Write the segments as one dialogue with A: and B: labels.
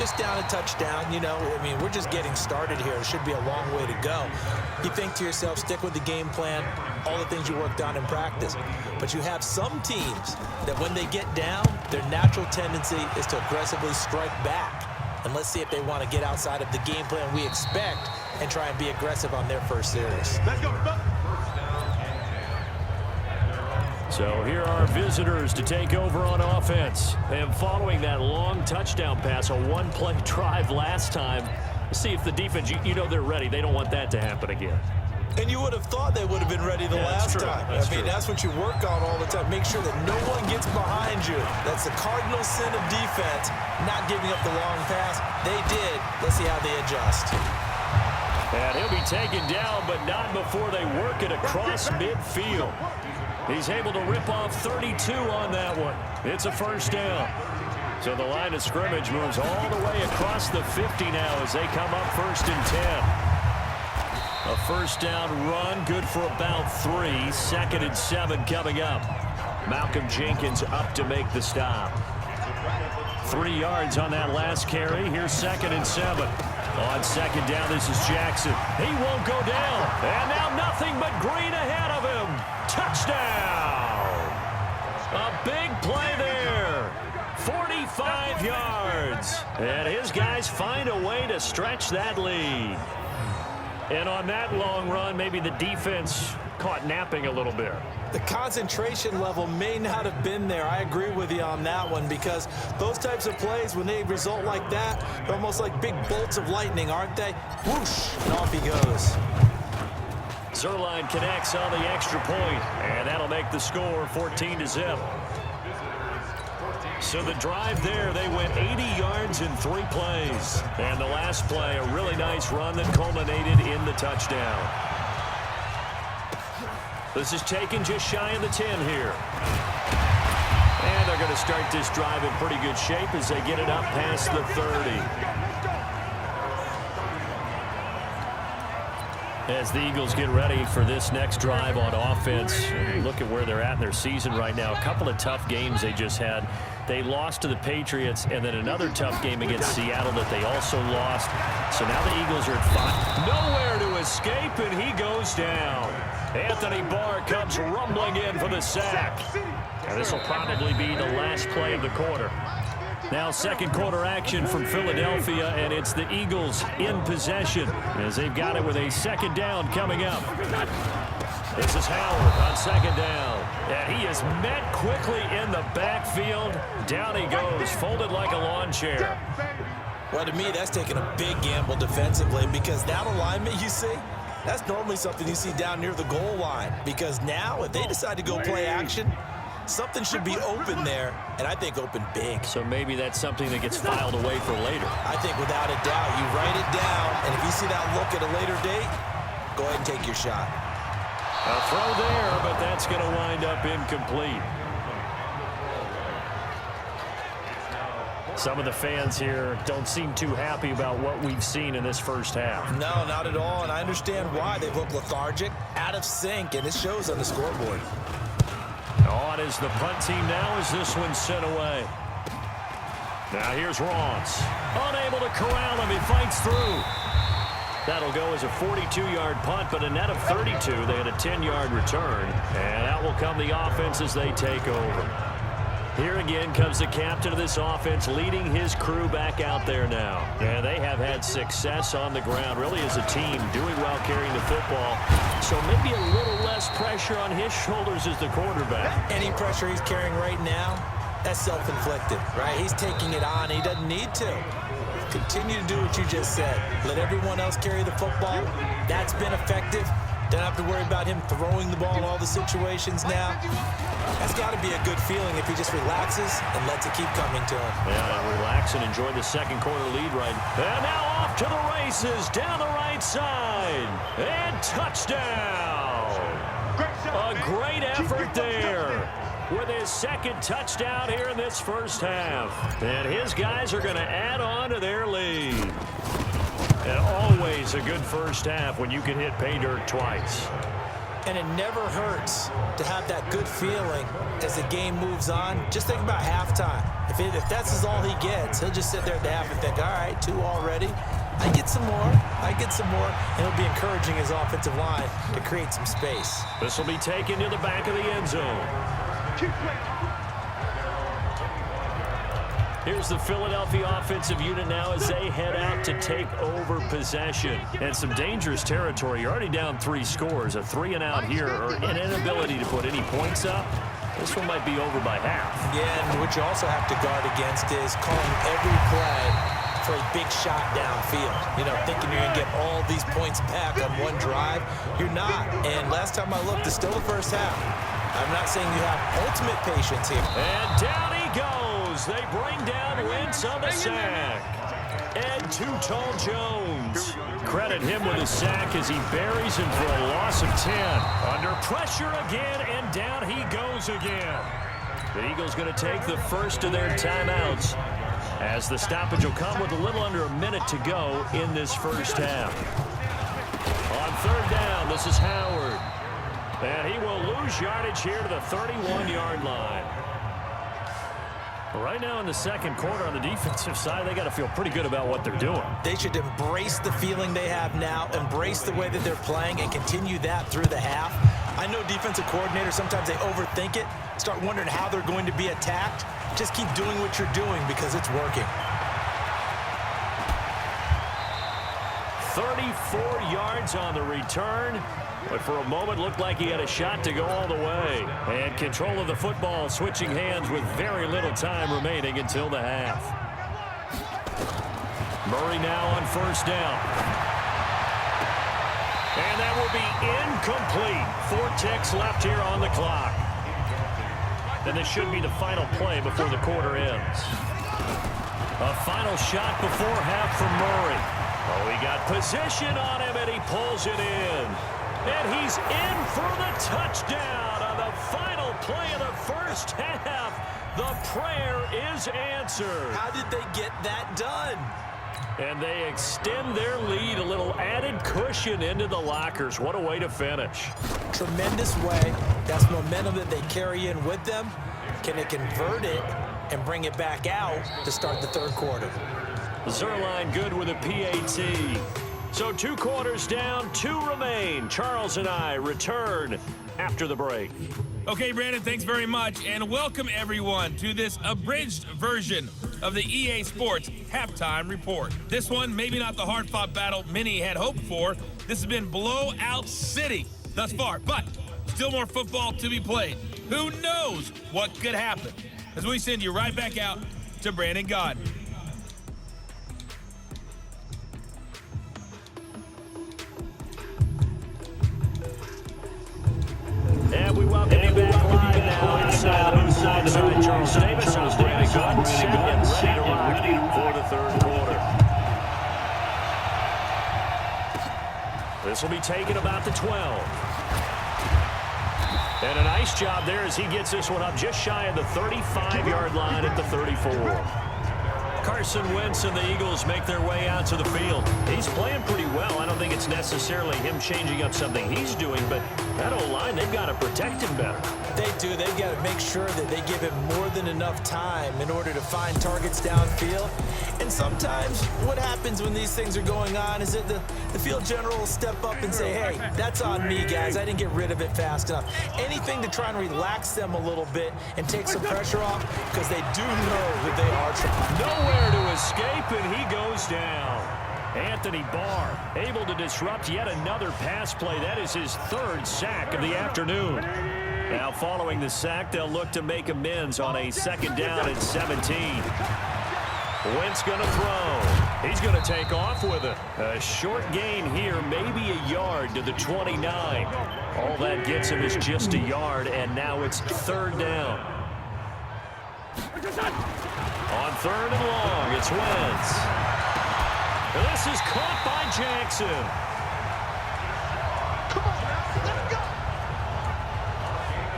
A: Just down a touchdown, you know, I mean, we're just getting started here. It should be a long way to go. You think to yourself, stick with the game plan, all the things you worked on in practice. But you have some teams that when they get down, their natural tendency is to aggressively strike back. And let's see if they want to get outside of the game plan we expect and try and be aggressive on their first series.
B: Let's go.
C: So here are visitors to take over on offense. And following that long touchdown pass, a one-play drive last time, see if the defense, you know they're ready. They don't want that to happen again.
A: And you would have thought they would have been ready the last time. I mean, that's what you work on all the time. Make sure that no one gets behind you. That's the cardinal sin of defense, not giving up the long pass. They did. Let's see how they adjust.
C: And he'll be taken down, but not before they work it across midfield. He's able to rip off 32 on that one. It's a first down. So the line of scrimmage moves all the way across the 50 now as they come up 1st and 10. A first down run, good for about 3. 2nd and 7 coming up. Malcolm Jenkins up to make the stop. 3 yards on that last carry. Here's 2nd and 7. On 2nd down, this is Jackson. He won't go down. And now nothing but green ahead of him. Touchdown! A big play there. 45 yards. And his guys find a way to stretch that lead. And on that long run, maybe the defense caught napping a little bit.
A: The concentration level may not have been there. I agree with you on that one because those types of plays, when they result like that, they're almost like big bolts of lightning, aren't they? Whoosh, and off he goes.
C: Zerline connects on the extra point, and that'll make the score 14-0. So the drive there, they went 80 yards in 3 plays. And the last play, a really nice run that culminated in the touchdown. This is taken just shy of the 10 here. And they're going to start this drive in pretty good shape as they get it up past the 30. As the Eagles get ready for this next drive on offense, look at where they're at in their season right now. A couple of tough games they just had. They lost to the Patriots, and then another tough game against Seattle that they also lost. So now the Eagles are at 5. Nowhere to escape, and he goes down. Anthony Barr comes rumbling in for the sack. And this will probably be the last play of the quarter. Now second quarter action from Philadelphia, and it's the Eagles in possession as they've got it with a 2nd down coming up. This is Howard on 2nd down. And he is met quickly in the backfield. Down he goes, folded like a lawn chair.
A: Well, to me, that's taking a big gamble defensively because that alignment you see, that's normally something you see down near the goal line. Because now, if they decide to go play action, something should be open there, and I think open big.
C: So maybe that's something that gets filed away for later.
A: I think without a doubt, you write it down, and if you see that look at a later date, go ahead and take your shot.
C: A throw there, but that's going to wind up incomplete. Some of the fans here don't seem too happy about what we've seen in this first half.
A: No, not at all, and I understand why. They've looked lethargic, out of sync, and it shows on the scoreboard.
C: On is the punt team now as this one's sent away. Now here's Ross. Unable to corral him. He fights through. That'll go as a 42-yard punt, but a net of 32. They had a 10-yard return. And out will come the offense as they take over. Here again comes the captain of this offense leading his crew back out there now. And they have had success on the ground, really as a team, doing well carrying the football. So maybe a little less pressure on his shoulders as the quarterback.
A: Any pressure he's carrying right now, that's self-inflicted, right? He's taking it on. He doesn't need to. Continue to do what you just said. Let everyone else carry the football. That's been effective. Don't have to worry about him throwing the ball in all the situations now. That's got to be a good feeling if he just relaxes and lets it keep coming to him.
C: Yeah, relax and enjoy the second quarter lead right. And now off to the races down the right side. And touchdown. A great effort there with his 2nd touchdown here in this first half. And his guys are going to add on to their lead. And always a good first half when you can hit pay dirt twice.
A: And it never hurts to have that good feeling as the game moves on. Just think about halftime. If that's all he gets, he'll just sit there at the half and think, all right, 2 already. I get some more. And it'll be encouraging his offensive line to create some space.
C: This will be taken to the back of the end zone. Here's the Philadelphia offensive unit now as they head out to take over possession. And some dangerous territory. You're already down 3 scores. A 3-and-out here, or an inability to put any points up. This one might be over by half.
A: Yeah, and what you also have to guard against is calling every play for a big shot downfield. You know, thinking you're going to get all these points back on one drive. You're not. And last time I looked, it's still the first half. I'm not saying you have ultimate patience here.
C: And down he goes. They bring down Wentz on the sack. And Too Tall Jones. Credit him with a sack as he buries him for a loss of 10. Under pressure again, and down he goes again. The Eagles going to take the first of their timeouts, as the stoppage will come with a little under a minute to go in this first half. On 3rd down, this is Howard. And he will lose yardage here to the 31-yard line. Right now in the second quarter on the defensive side, they got to feel pretty good about what they're doing.
A: They should embrace the feeling they have now, embrace the way that they're playing, and continue that through the half. I know defensive coordinators, sometimes they overthink it, start wondering how they're going to be attacked. Just keep doing what you're doing because it's working.
C: 34 yards on the return, but for a moment looked like he had a shot to go all the way. And control of the football switching hands with very little time remaining until the half. Murray now on 1st down. And that will be incomplete. 4 ticks left here on the clock. And this should be the final play before the quarter ends. A final shot before half from Murray. Oh, he got position on him, and he pulls it in. And he's in for the touchdown on the final play of the first half. The prayer is answered.
A: How did they get that done?
C: And they extend their lead, a little added cushion into the lockers. What a way to finish.
A: Tremendous way. That's momentum that they carry in with them. Can they convert it and bring it back out to start the 3rd quarter?
C: Zerline good with a PAT. So 2 quarters down, 2 remain. Charles and I return after the break.
B: Okay, Brandon, thanks very much. And welcome, everyone, to this abridged version of the EA Sports Halftime Report. This one, maybe not the hard-fought battle many had hoped for. This has been blowout city thus far, but still more football to be played. Who knows what could happen? As we send you right back out to Brandon Gaudin.
C: And we welcome you back live now inside Charles Davis. I'm Brandon Gaudin, set and ready to rock for the 3rd quarter. This will be taken about the 12. And a nice job there as he gets this one up just shy of the 35-yard line at the 34. Carson Wentz and the Eagles make their way out to the field. He's playing pretty well. I don't think it's necessarily him changing up something he's doing, but that O-line, they've got to protect him better.
A: They do. They've got to make sure that they give him more than enough time in order to find targets downfield. And sometimes what happens when these things are going on is that the field general will step up and say, hey, that's on me, guys. I didn't get rid of it fast enough. Anything to try and relax them a little bit and take some pressure off, because they do know that they are
C: nowhere to escape, and he goes down. Anthony Barr able to disrupt yet another pass play. That is his 3rd sack of the afternoon. Now following the sack, they'll look to make amends on a 2nd down and 17. Wentz going to throw. He's going to take off with it. A short gain here, maybe a yard to the 29. All that gets him is just a yard, and now it's 3rd down. On 3rd and long, it's Wentz. This is caught by Jackson.
D: Come on now, let's go.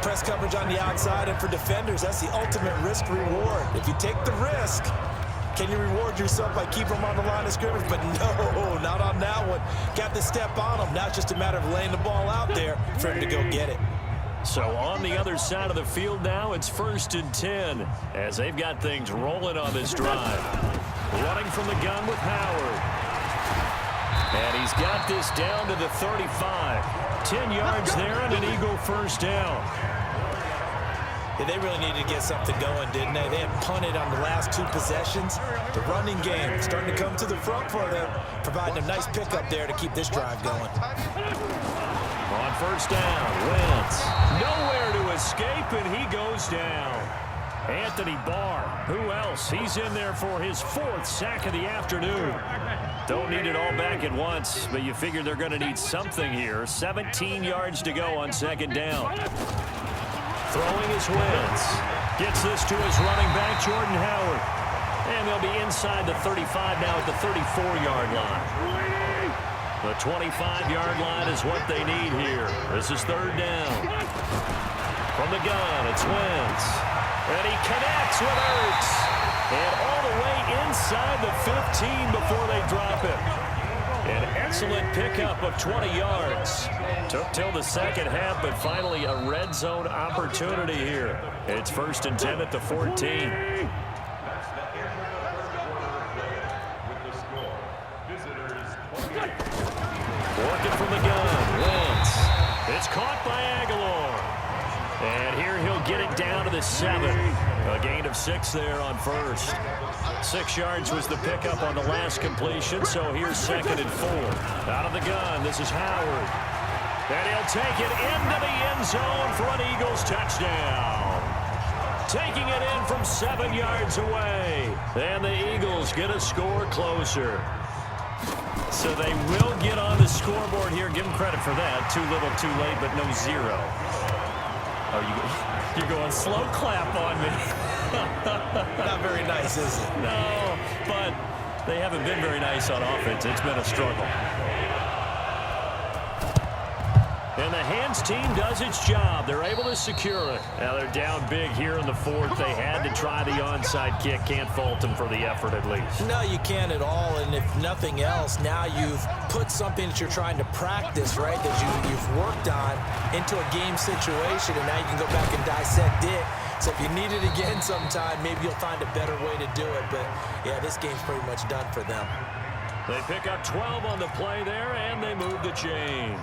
A: Press coverage on the outside, and for defenders, that's the ultimate risk reward. If you take the risk, Can you reward yourself by keeping them on the line of scrimmage? But no, not on that one. Got to step on them. Now it's just a matter of laying the ball out there for him to go get it.
C: So on the other side of the field now, it's 1st and 10 as they've got things rolling on this drive. Running from the gun with Howard. And he's got this down to the 35. 10 yards there and an Eagle first down.
A: Yeah, they really needed to get something going, didn't they? They had punted on the last 2 possessions. The running game starting to come to the front for them, providing a nice pickup there to keep this drive going.
C: On first down, Wentz. Nowhere to escape, and he goes down. Anthony Barr, who else? He's in there for his 4th sack of the afternoon. Don't need it all back at once, but you figure they're going to need something here. 17 yards to go on 2nd down. Throwing his Wentz. Gets this to his running back, Jordan Howard. And they'll be inside the 35 now at the 34-yard line. The 25-yard line is what they need here. This is 3rd down. From the gun, it's Wentz. And he connects with Ertz. And all the way inside the 15 before they drop it. An excellent pickup of 20 yards. Took till the 2nd half, but finally a red zone opportunity here. It's 1st and 10 at the 14. Working from the gun, Wentz. It's caught by Aguilar. And here he'll get it down to the 7. A gain of 6 there on 1st. 6 yards was the pickup on the last completion, so here's 2nd and 4. Out of the gun, this is Howard. And he'll take it into the end zone for an Eagles touchdown. Taking it in from 7 yards away. And the Eagles get a score closer. So they will get on the scoreboard here. Give them credit for that. Too little, too late, but no 0. Oh, you're going slow clap on me.
A: Not very nice, is it?
C: No, but they haven't been very nice on offense. It's been a struggle. And the hands team does its job. They're able to secure it. Now they're down big here in the 4th. They had to try the onside kick. Can't fault them for the effort at least.
A: No, you can't at all. And if nothing else, now you've put something that you're trying to practice, right, that you've worked on into a game situation, and now you can go back and dissect it. So if you need it again sometime, maybe you'll find a better way to do it. But, yeah, this game's pretty much done for them.
C: They pick up 12 on the play there, and they move the chains.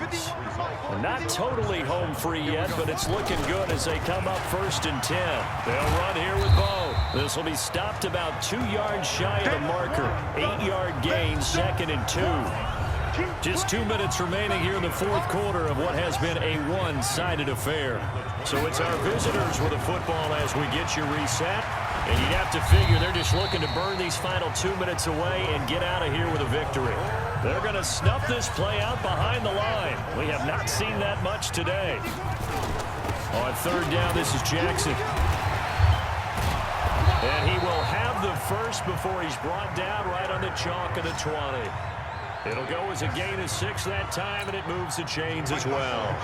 C: Not totally home free yet, but it's looking good as they come up 1st and 10. They'll run here with Bo. This will be stopped about 2 yards shy of the marker. 8-yard gain, 2nd and 2. Just 2 minutes remaining here in the 4th quarter of what has been a one-sided affair. So it's our visitors with the football as we get you reset. And you'd have to figure they're just looking to burn these final 2 minutes away and get out of here with a victory. They're going to snuff this play out behind the line. We have not seen that much today. On 3rd down, this is Jackson. And he will have the first before he's brought down right on the chalk of the 20. It'll go as a gain of 6 that time, and it moves the chains as well.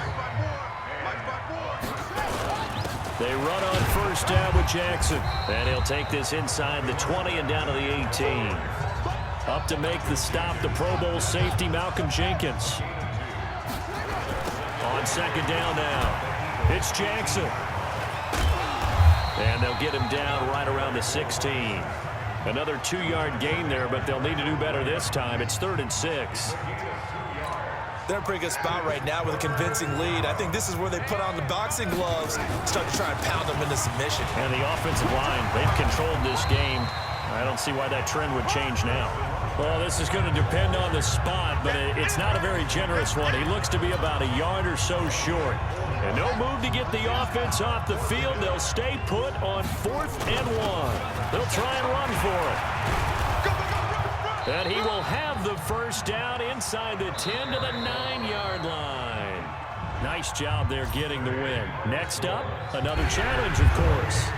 C: They run on 1st down with Jackson. And he'll take this inside the 20 and down to the 18. Up to make the stop, the Pro Bowl safety, Malcolm Jenkins. On 2nd down now, it's Jackson. And they'll get him down right around the 16. Another 2-yard gain there, but they'll need to do better this time. It's 3rd and 6.
A: They're in a pretty good spot right now with a convincing lead. I think this is where they put on the boxing gloves, start to try and pound them into submission.
C: And the offensive line, they've controlled this game. I don't see why that trend would change now. Well, this is going to depend on the spot, but it's not a very generous one. He looks to be about a yard or so short. And no move to get the offense off the field. They'll stay put on 4th and 1. They'll try and run for it. And he will have the first down inside the 10 to the 9-yard line. Nice job there getting the win. Next up, another challenge, of course.